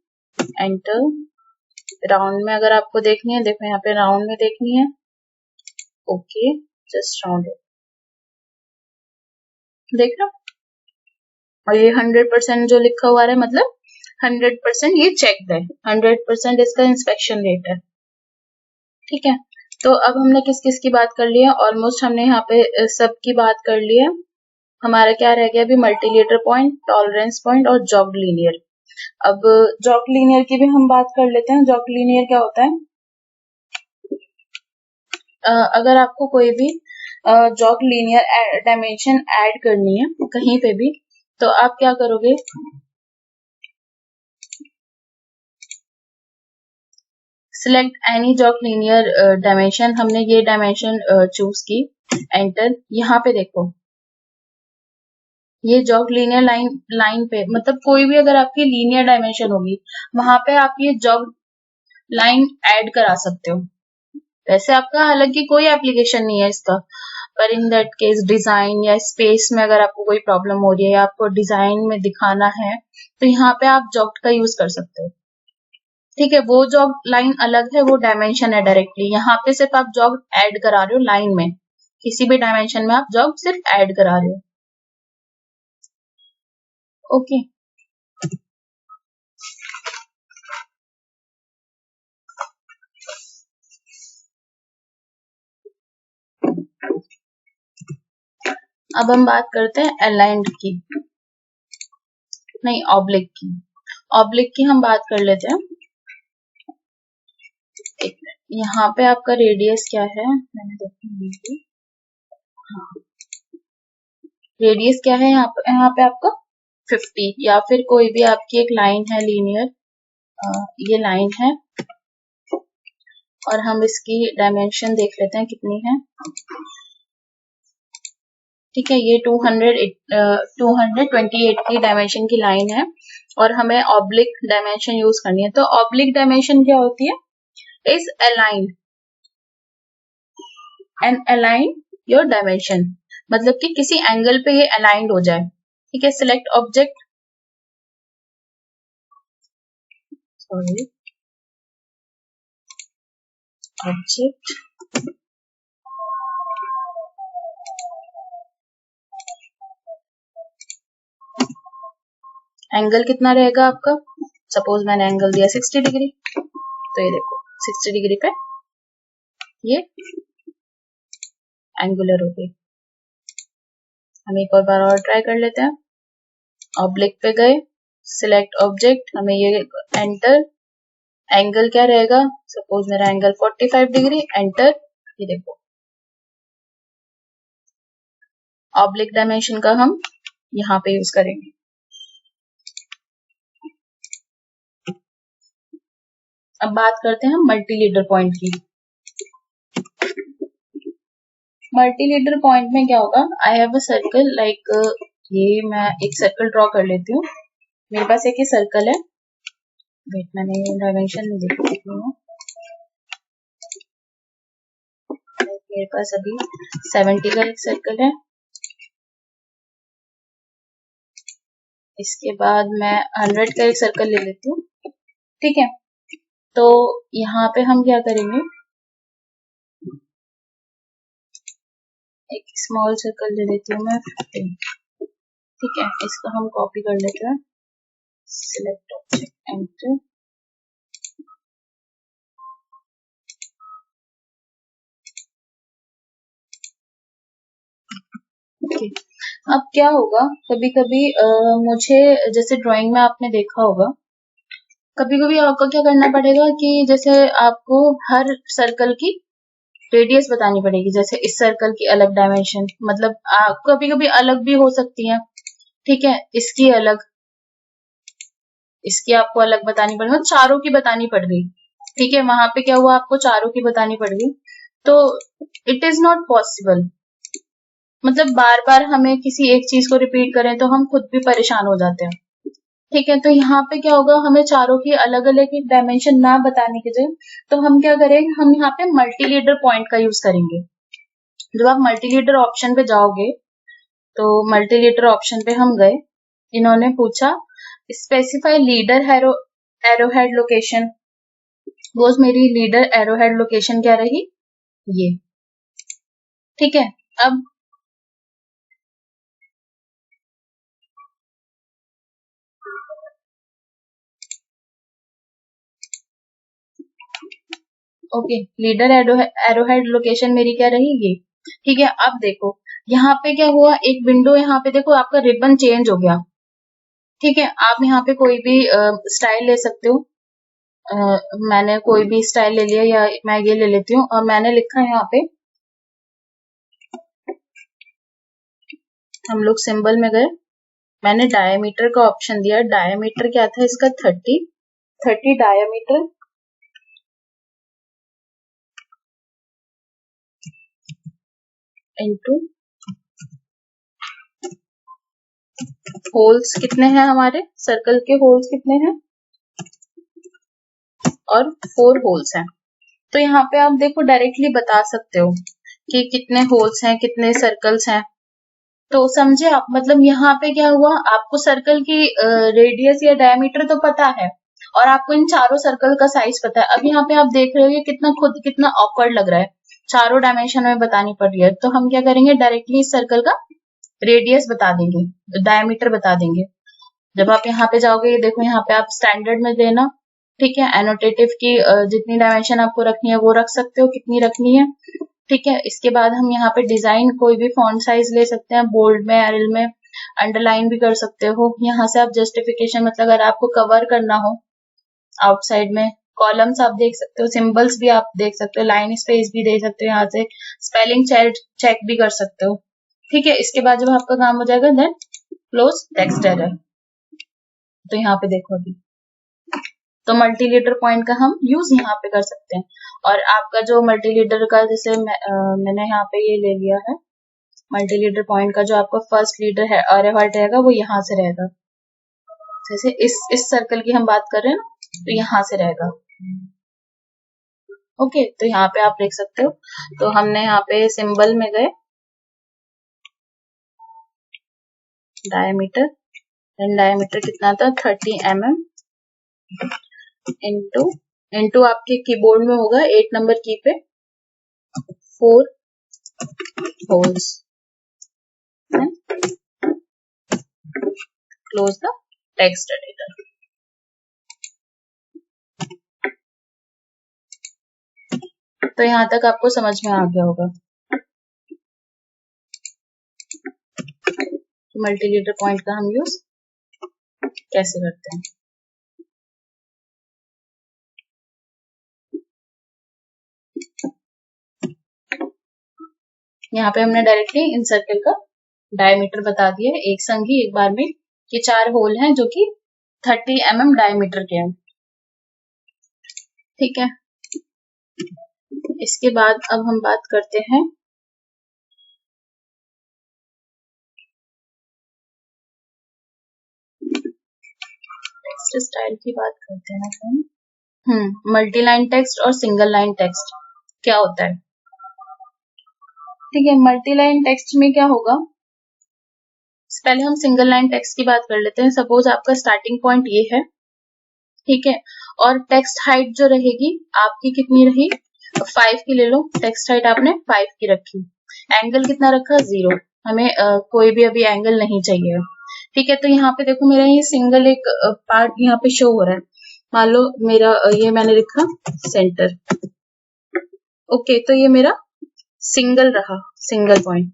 एंटर। राउंड में अगर आपको देखनी है, देखो यहाँ पे राउंड में देखनी है, ओके, जस्ट राउंड देख रहा। और ये 100% जो लिखा हुआ है मतलब 100% ये चेक है, 100% इसका इंस्पेक्शन रेट है, ठीक है। तो अब हमने किस किस की बात कर ली है, ऑलमोस्ट हमने यहाँ पे सब की बात कर ली है। हमारा क्या रह गया अभी, मल्टीलेटर पॉइंट, टॉलरेंस पॉइंट और जॉग्ड लीनियर। अब जॉग्ड लीनियर की भी हम बात कर लेते हैं। जॉग्ड लीनियर क्या होता है, अगर आपको कोई भी जॉग्ड लीनियर डायमेंशन ऐड करनी है कहीं पे भी तो आप क्या करोगे, सिलेक्ट एनी जॉग्ड लीनियर डायमेंशन। हमने ये डायमेंशन चूज की, एंटर। यहाँ पे देखो ये जॉग्ड लीनियर लाइन पे मतलब कोई भी अगर आपकी लीनियर डायमेंशन होगी वहां पे आप ये जॉग्ड लाइन ऐड करा सकते हो। वैसे आपका हालांकि कोई एप्लीकेशन नहीं है इसका, पर इन दैट केस डिजाइन या स्पेस में अगर आपको कोई प्रॉब्लम हो रही है या आपको डिजाइन में दिखाना है तो यहाँ पे आप जॉग्ड का यूज कर सकते हो, ठीक है। वो जॉग्ड लाइन अलग है, वो डायमेंशन है डायरेक्टली। यहाँ पे सिर्फ आप जॉग्ड ऐड करा रहे हो लाइन में, किसी भी डायमेंशन में आप जॉग्ड सिर्फ ऐड करा रहे हो, ओके। अब हम बात करते हैं अलाइंड की, नहीं ऑब्लिक की। ऑब्लिक की हम बात कर लेते हैं। एक यहाँ पे आपका रेडियस क्या है, मैंने देखी, हाँ रेडियस क्या है यहाँ पे आपका 50, या फिर कोई भी आपकी एक लाइन है लीनियर, ये लाइन है और हम इसकी डायमेंशन देख लेते हैं कितनी है, ठीक है। ये 228 की डायमेंशन की लाइन है और हमें ऑब्लिक डायमेंशन यूज करनी है। तो ऑब्लिक डायमेंशन क्या होती है, is align and align your dimension, मतलब कि किसी एंगल पे ये अलाइंड हो जाए, ठीक है। Select object, sorry object, angle कितना रहेगा आपका, सपोज मैंने एंगल दिया 60 डिग्री, तो ये देखो 60 डिग्री पे ये एंगुलर हो गई। हम एक और बार और ट्राई कर लेते हैं। ऑब्लिक पे गए, सिलेक्ट ऑब्जेक्ट, हमें ये एंटर, एंगल क्या रहेगा, सपोज मेरा एंगल 45 डिग्री, एंटर। ये देखो ऑब्लिक डायमेंशन का हम यहाँ पे यूज करेंगे, अब बात करते हैं मल्टी लीडर पॉइंट की। मल्टी लीडर पॉइंट में क्या होगा, I have a circle like, ये मैं एक सर्कल ड्रॉ कर लेती हूँ। मेरे पास एक ही सर्कल है, वेट मैंने डायमेंशन नहीं देखी हूँ। मेरे पास अभी 70 का एक सर्कल है, इसके बाद मैं 100 का एक सर्कल ले लेती हूँ, ठीक है। तो यहाँ पे हम क्या करेंगे, एक स्मॉल सर्कल ले लेती हूँ मैं 15, ठीक है। इसको हम कॉपी कर लेते हैं, सिलेक्ट ऑब्जेक्ट एंटर, ओके। अब क्या होगा, कभी कभी मुझे जैसे ड्राइंग में आपने देखा होगा, कभी कभी आपको क्या करना पड़ेगा कि जैसे आपको हर सर्कल की रेडियस बतानी पड़ेगी। जैसे इस सर्कल की अलग डायमेंशन, मतलब कभी कभी अलग भी हो सकती है, ठीक है। इसकी अलग, इसकी आपको अलग बतानी पड़ेगी, मतलब चारों की बतानी पड़ गई, ठीक है। वहां पे क्या हुआ, आपको चारों की बतानी पड़ गई, तो इट इज नॉट पॉसिबल। मतलब बार बार हमें किसी एक चीज को रिपीट करें तो हम खुद भी परेशान हो जाते हैं, ठीक है। तो यहाँ पे क्या होगा, हमें चारों की अलग अलग एक डायमेंशन ना बताने की जगह, तो हम क्या करेंगे, हम यहाँ पे मल्टी लीडर पॉइंट का यूज करेंगे। जब आप मल्टी लीडर ऑप्शन पे जाओगे, तो मल्टी लीडर ऑप्शन पे हम गए, इन्होंने पूछा स्पेसिफाई लीडर एरोहेड लोकेशन, वो मेरी लीडर एरोहेड लोकेशन क्या रही, ये, ठीक है। अब ओके, लीडर एरोहेड लोकेशन मेरी क्या रही, ये, ठीक है। अब देखो यहाँ पे क्या हुआ, एक विंडो यहाँ पे देखो आपका रिबन चेंज हो गया, ठीक है। आप यहाँ पे कोई भी स्टाइल ले सकते हो, मैंने कोई भी स्टाइल ले लिया, या मैं ये ले लेती हूँ, और मैंने लिखा है यहाँ पे, हम लोग सिंबल में गए, मैंने डायमीटर का ऑप्शन दिया। डायमीटर क्या था इसका, 30 डायमीटर इंटू होल्स कितने हैं, हमारे सर्कल के होल्स कितने हैं, और 4 होल्स हैं। तो यहाँ पे आप देखो डायरेक्टली बता सकते हो कि कितने होल्स हैं, कितने सर्कल्स हैं। तो समझे आप, मतलब यहाँ पे क्या हुआ, आपको सर्कल की रेडियस या डायमीटर तो पता है, और आपको इन चारों सर्कल का साइज पता है। अब यहाँ पे आप देख रहे हो कितना खुद कितना ऑकवर्ड लग रहा है, चारों डायमेंशन में बतानी पड़ रही है। तो हम क्या करेंगे, डायरेक्टली इस सर्कल का रेडियस बता देंगे, डायमीटर बता देंगे। जब आप यहाँ पे जाओगे, ये देखो यहाँ पे आप स्टैंडर्ड में देना, ठीक है। एनोटेटिव की जितनी डायमेंशन आपको रखनी है वो रख सकते हो, कितनी रखनी है, ठीक है। इसके बाद हम यहाँ पे डिजाइन कोई भी फॉन्ट साइज ले सकते हैं, बोल्ड में, एरियल में, अंडरलाइन भी कर सकते हो। यहाँ से आप जस्टिफिकेशन, मतलब अगर आपको कवर करना हो आउटसाइड में, कॉलम्स आप देख सकते हो, सिंबल्स भी आप देख सकते हो, लाइन स्पेस भी दे सकते हो, यहाँ से स्पेलिंग चेक भी कर सकते हो, ठीक है। इसके बाद जब आपका काम हो जाएगा, देन क्लोज टेक्स्ट एरर। तो यहाँ पे देखो अभी, तो मल्टी लीडर पॉइंट का हम यूज यहाँ पे कर सकते हैं। और आपका जो मल्टी लीडर का, जैसे मैंने यहाँ पे ये ले लिया है, मल्टी लीडर पॉइंट का जो आपका फर्स्ट लीडर है एरोहेड रहेगा, वो यहाँ से रहेगा। जैसे इस सर्कल की हम बात कर रहे हैं ना, तो यहाँ से रहेगा, ओके। तो यहाँ पे आप देख सकते हो, तो हमने यहाँ पे सिंबल में गए, डायमीटर, डायमीटर कितना था, 30 mm, इंटू आपके कीबोर्ड में होगा 8 नंबर की पे 4 holes, close the text editor. तो यहाँ तक आपको समझ में आ गया होगा मल्टी लीडर पॉइंट का हम यूज कैसे करते हैं। यहाँ पे हमने डायरेक्टली इन सर्कल का डायमीटर बता दिया है, एक संग ही एक बार में, कि 4 होल हैं जो कि 30 mm डायमीटर के हैं। ठीक है, इसके बाद अब हम बात करते हैं टेक्स्ट स्टाइल की बात करते हैं हम। मल्टी लाइन टेक्स्ट और सिंगल लाइन टेक्स्ट क्या होता है। ठीक है, मल्टी लाइन टेक्स्ट में क्या होगा, पहले हम सिंगल लाइन टेक्स्ट की बात कर लेते हैं। सपोज आपका स्टार्टिंग पॉइंट ये है, ठीक है, और टेक्स्ट हाइट जो रहेगी आपकी कितनी रही, 5 की ले लो, टेक्स्ट हाइट आपने 5 की रखी, एंगल कितना रखा, 0, हमें कोई भी अभी एंगल नहीं चाहिए। ठीक है, तो यहाँ पे देखो मेरा ये सिंगल एक पार्ट यहाँ पे शो हो रहा है, मान लो मेरा ये मैंने लिखा सेंटर। ओके, तो ये मेरा सिंगल रहा, सिंगल पॉइंट।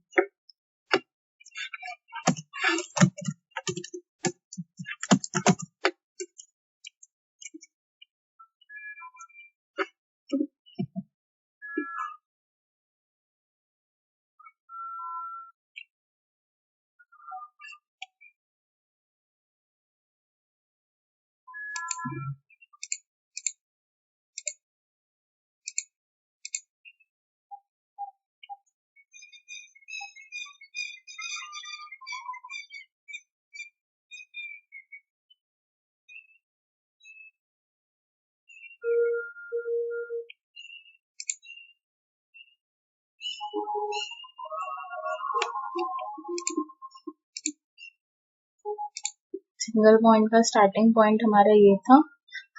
सिंगल पॉइंट का स्टार्टिंग पॉइंट हमारा ये था,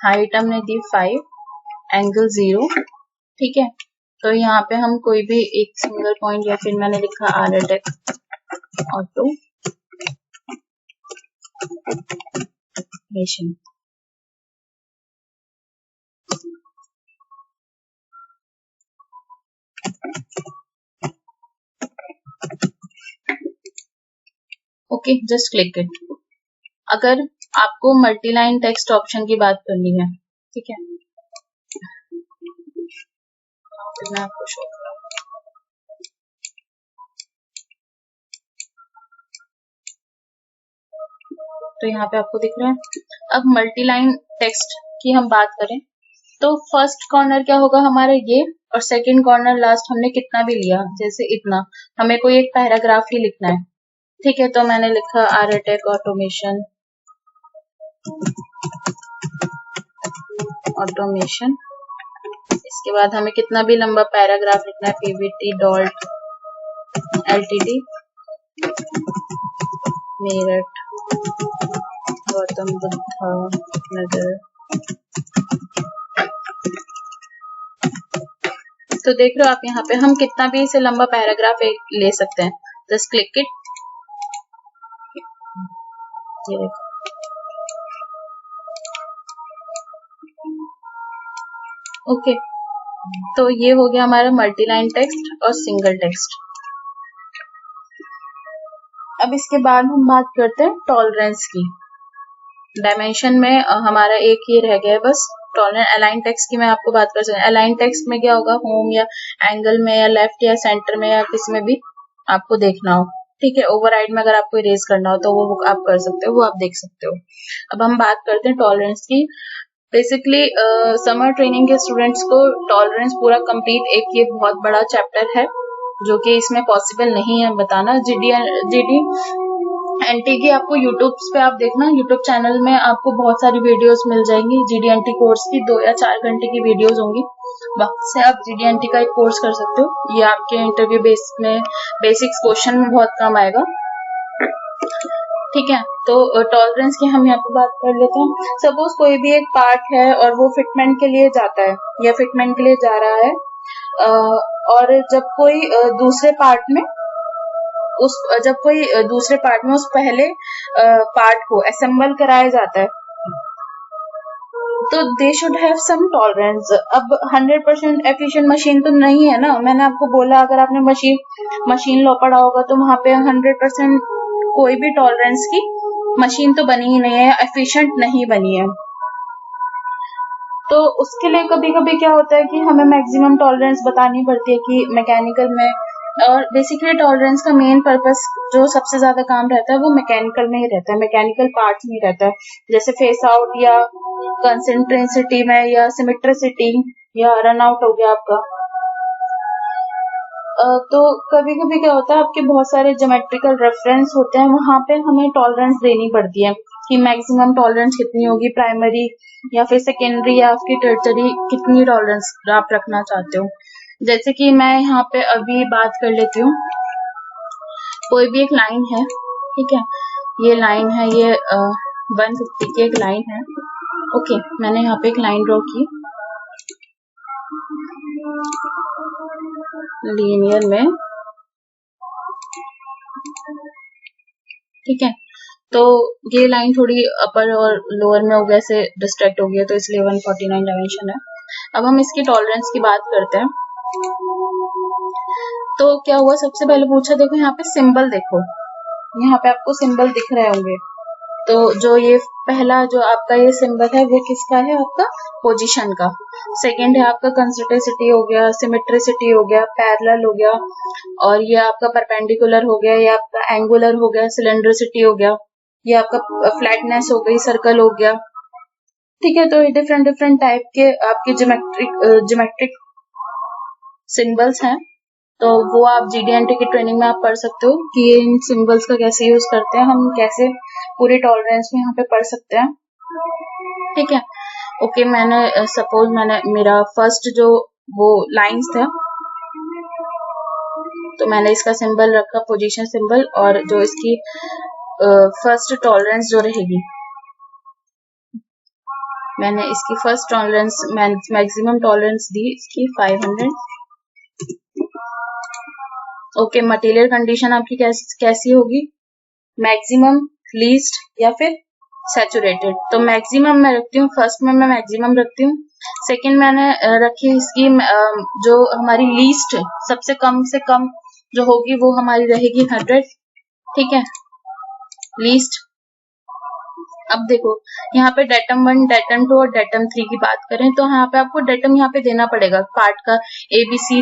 हाइट हमने दी 5, एंगल 0। ठीक है, तो यहाँ पे हम कोई भी एक सिंगल पॉइंट या फिर मैंने लिखा आरटेक automation. Okay, just click it. अगर आपको मल्टी लाइन टेक्स्ट ऑप्शन की बात करनी है, ठीक है, तो मैं आपको शो करूँ। तो यहाँ पे आपको दिख रहा है। अब मल्टी लाइन टेक्स्ट की हम बात करें तो फर्स्ट कॉर्नर क्या होगा हमारा ये, और सेकंड कॉर्नर लास्ट हमने कितना भी लिया, जैसे इतना, हमें कोई एक पैराग्राफ ही लिखना है। ठीक है, तो मैंने लिखा आरटेक ऑटोमेशन ऑटोमेशन। इसके बाद हमें कितना भी लंबा पैराग्राफ लिखना है, PVT dot LTD Meerut Gautam Buddha Nagar. तो देख रहे हो आप यहाँ पे हम कितना भी इसे लंबा पैराग्राफ ले सकते हैं। जस्ट क्लिक इट, ये देखो। ओके, तो ये हो गया हमारा मल्टी लाइन टेक्स्ट और सिंगल टेक्स्ट। अब इसके बाद हम बात करते हैं टॉलरेंस की। डायमेंशन में हमारा एक ही रह गया है बस, टॉलरेंस। अलाइन टेक्स्ट की मैं आपको बात कर सकती हूँ। अलाइन टेक्स्ट में क्या होगा, होम या एंगल में या लेफ्ट या सेंटर में या किसी में भी आपको देखना हो। ठीक है, ओवरराइड में अगर आपको इरेज करना हो तो वो आप कर सकते हो, वो आप देख सकते हो। अब हम बात करते हैं टॉलरेंस की। बेसिकली समर ट्रेनिंग के स्टूडेंट्स को टॉलरेंस पूरा कंप्लीट एक ये बहुत बड़ा चैप्टर है जो कि इसमें पॉसिबल नहीं है बताना। जीडी एनटी की आपको यूट्यूब पे आप देखना, यूट्यूब चैनल में आपको बहुत सारी वीडियोस मिल जाएंगी जीडी एनटी कोर्स की, 2 या 4 घंटे की वीडियोस होंगी, वक्त से आप जीडी एनटी का एक कोर्स कर सकते हो। ये आपके इंटरव्यू बेस में बेसिक्स क्वेश्चन में बहुत काम आएगा। ठीक है, तो टॉलरेंस की हम यहाँ पे बात कर लेते हैं। सपोज कोई भी एक पार्ट है और वो फिटमेंट के लिए जाता है या फिटमेंट के लिए जा रहा है, और जब कोई दूसरे पार्ट में उस पहले पार्ट को असेंबल कराया जाता है तो they should have some tolerance. अब 100% एफिशिएंट मशीन तो नहीं है ना, मैंने आपको बोला अगर आपने मशीन लॉ पढ़ा होगा तो वहां पे 100% कोई भी टॉलरेंस की मशीन तो बनी ही नहीं है, एफिशिएंट नहीं बनी है। तो उसके लिए कभी कभी क्या होता है कि हमें मैक्सिमम टॉलरेंस बतानी पड़ती है कि मैकेनिकल में और बेसिकली टॉलरेंस का मेन पर्पस जो सबसे ज्यादा काम रहता है वो मैकेनिकल में ही रहता है, मैकेनिकल पार्ट्स में रहता है, जैसे फेस आउट या कंसेंट्रेसिटी में या सिमेट्रिसिटी या रन आउट हो गया आपका। तो कभी कभी क्या होता है आपके बहुत सारे ज्योमेट्रिकल रेफरेंस होते हैं, वहां पे हमें टॉलरेंस देनी पड़ती है कि मैक्सिमम टॉलरेंस कितनी होगी, प्राइमरी या फिर सेकेंडरी या आपकी टर्टरी कितनी टॉलरेंस आप रखना चाहते हो। जैसे कि मैं यहाँ पे अभी बात कर लेती हूँ, कोई भी एक लाइन है, ठीक है, ये लाइन है, ये 150 की एक लाइन है। ओके, मैंने यहाँ पे एक लाइन ड्रॉ की लीनियर में, ठीक है, तो ये लाइन थोड़ी अपर और लोअर में हो गया से डिस्ट्रैक्ट हो गया, तो इसलिए 149 डायमेंशन है। अब हम इसकी टॉलरेंस की बात करते हैं। तो क्या हुआ, सबसे पहले पूछा, देखो यहाँ पे सिंबल, देखो यहाँ पे आपको सिंबल दिख रहे होंगे, तो जो ये पहला जो आपका ये सिंबल है वो किसका है, आपका पोजीशन का। सेकंड है आपका कंसिस्टेंसी हो गया, सिमेट्रिसिटी हो गया, पैरेलल हो गया, और ये आपका परपेंडिकुलर हो गया, ये आपका एंगुलर हो गया, सिलेंड्रिसिटी हो गया, ये आपका फ्लैटनेस हो गई, सर्कल हो गया, ठीक है। तो ये डिफरेंट डिफरेंट टाइप के आपके ज्योमेट्रिक सिंबल्स हैं, तो वो आप GD&T की ट्रेनिंग में आप पढ़ सकते हो कि ये इन सिंबल्स का कैसे यूज करते हैं, हम कैसे पूरी टॉलरेंस में यहाँ पे पढ़ सकते हैं, ठीक है। ओके, मैंने सपोज मेरा फर्स्ट जो वो लाइंस था, तो मैंने इसका सिंबल रखा पोजीशन सिंबल, और जो इसकी फर्स्ट टॉलरेंस जो रहेगी, मैंने इसकी फर्स्ट टॉलरेंस मैक्सिमम टॉलरेंस दी इसकी 500। ओके, मटेरियल कंडीशन आपकी कैसी होगी, मैक्सिमम, लीस्ट या फिर सैचुरेटेड। तो मैक्सिमम मैं रखती हूँ, फर्स्ट में मैं मैक्सिमम रखती हूँ, सेकंड मैंने रखी इसकी जो हमारी लीस्ट सबसे कम से कम जो होगी वो हमारी रहेगी 100, ठीक है, लीस्ट। अब देखो यहाँ पे डेटम 1, डेटम 2 और डेटम 3 की बात करें, तो यहाँ पे आपको डेटम यहाँ पे देना पड़ेगा पार्ट का, ABC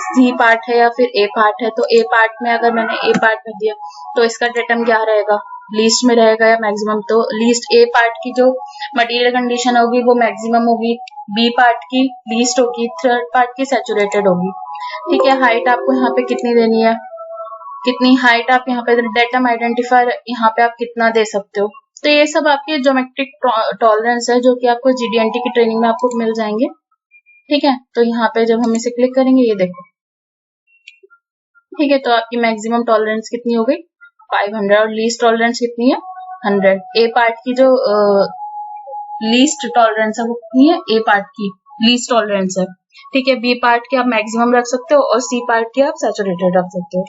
C पार्ट है या फिर A पार्ट है, तो A पार्ट में अगर मैंने A पार्ट में दिया तो इसका डेटम क्या रहेगा, लीस्ट में रहेगा या मैक्सिमम। तो लीस्ट A पार्ट की जो मटेरियल कंडीशन होगी वो मैक्सिमम होगी, B पार्ट की लीस्ट होगी, थर्ड पार्ट की सैचुरेटेड होगी, ठीक है। हाइट आपको यहाँ पे कितनी देनी है, कितनी हाइट आप यहाँ पे डेटम आइडेंटिफायर यहाँ पे आप कितना दे सकते हो। तो ये सब आपके ज्योमेट्रिक टॉलरेंस है जो कि आपको GD&T की ट्रेनिंग में आपको मिल जाएंगे, ठीक है। तो यहाँ पे जब हम इसे क्लिक करेंगे, ये देखो, ठीक है, तो आपकी मैक्सिमम टॉलरेंस कितनी हो गई 500, और लीस्ट टॉलरेंस कितनी है 100। ए पार्ट की जो लीस्ट टॉलरेंस है वो कितनी है, ए पार्ट की लीस्ट टॉलरेंस है, ठीक है। बी पार्ट की आप मैक्सिमम रख सकते हो और सी पार्ट की आप सैचुरेटेड रख सकते हो।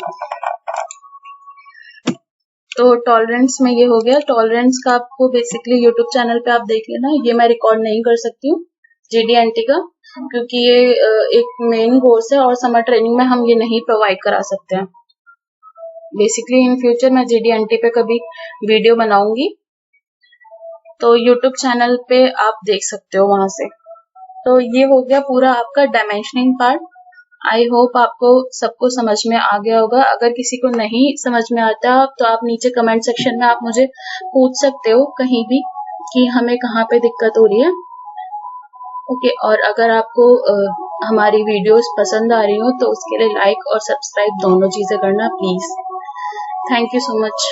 तो टॉलरेंस में ये हो गया। टॉलरेंस का आपको बेसिकली यूट्यूब चैनल पे आप देख लेना, ये मैं रिकॉर्ड नहीं कर सकती हूँ GD&T का, क्योंकि ये एक मेन कोर्स है और समर ट्रेनिंग में हम ये नहीं प्रोवाइड करा सकते हैं। बेसिकली इन फ्यूचर मैं GD&T पे कभी वीडियो बनाऊंगी, तो यूट्यूब चैनल पे आप देख सकते हो वहां से। तो ये हो गया पूरा आपका डायमेंशनिंग पार्ट। आई होप आपको सबको समझ में आ गया होगा। अगर किसी को नहीं समझ में आता तो आप नीचे कमेंट सेक्शन में आप मुझे पूछ सकते हो कहीं भी कि हमें कहाँ पे दिक्कत हो रही है, ओके। और अगर आपको हमारी वीडियोस पसंद आ रही हो तो उसके लिए लाइक और सब्सक्राइब दोनों चीजें करना please. Thank you so much.